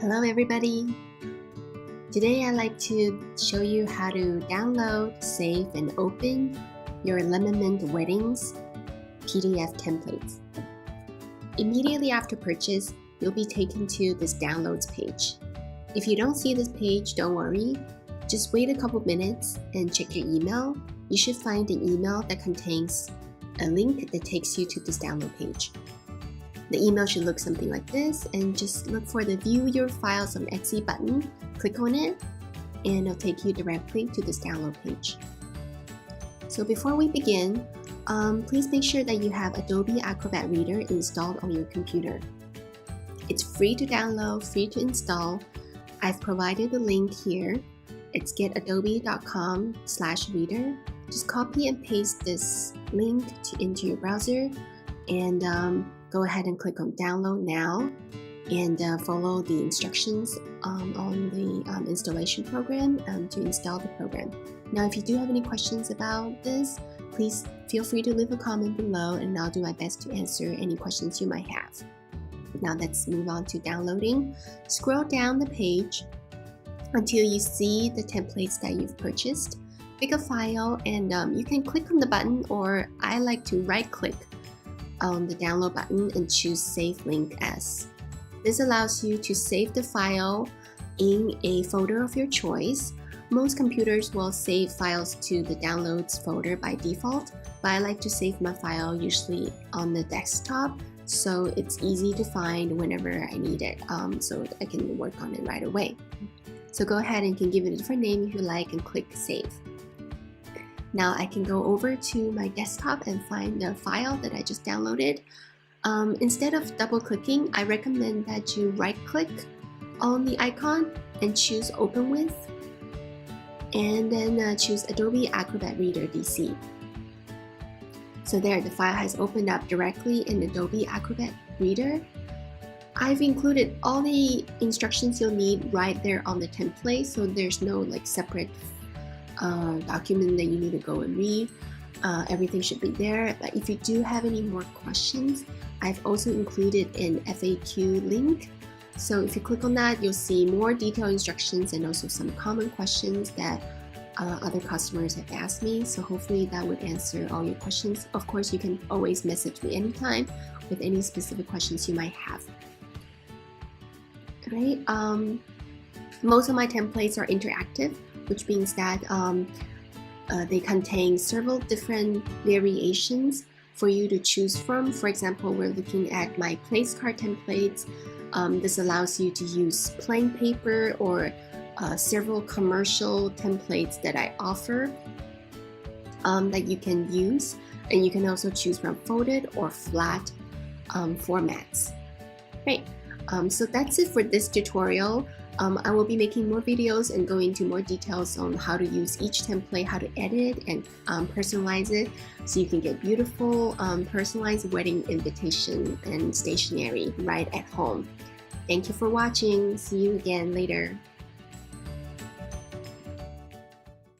Hello everybody! Today I'd like to show you how to download, save, and open your Lemon Mint Weddings PDF templates. Immediately after purchase, you'll be taken to this downloads page. If you don't see this page, don't worry. Just wait a couple minutes and check your email. You should find an email that contains a link that takes you to this download page. The email should look something like this, and just look for the View Your Files on Etsy button. Click on it, and it'll take you directly to this download page. So before we begin, please make sure that you have Adobe Acrobat Reader installed on your computer. It's free to download, free to install. I've provided the link here. It's getadobe.com/reader. Just copy and paste this link into your browser, and go ahead and click on download now, and follow the instructions on the installation program to install the program. Now, if you do have any questions about this, please feel free to leave a comment below, and I'll do my best to answer any questions you might have. Now let's move on to downloading. Scroll down the page until you see the templates that you've purchased. Pick a file, and you can click on the button, or I like to right click on the download button and choose Save Link As. This allows you to save the file in a folder of your choice. Most computers will save files to the downloads folder by default, but I like to save my file usually on the desktop, so it's easy to find whenever I need it, so I can work on it right away. So go ahead and can give it a different name if you like, and click Save. Now I can go over to my desktop and find the file that I just downloaded. Instead of double clicking, I recommend that you right click on the icon and choose Open With, and then choose Adobe Acrobat Reader DC. So there, the file has opened up directly in Adobe Acrobat Reader. I've included all the instructions you'll need right there on the template, so there's no like separate document that you need to go and read. Everything should be there, but if you do have any more questions, I've also included an FAQ link. So if you click on that, you'll see more detailed instructions and also some common questions that other customers have asked me. So hopefully that would answer all your questions. Of course, you can always message me anytime with any specific questions you might have. Alright, most of my templates are interactive, which means that they contain several different variations for you to choose from. For example, we're looking at my place card templates. This allows you to use plain paper or several commercial templates that I offer that you can use, and you can also choose from folded or flat formats. Great. So that's it for this tutorial. I will be making more videos and going into more details on how to use each template, how to edit and personalize it, so you can get beautiful personalized wedding invitation and stationery right at home. Thank you for watching. See you again later.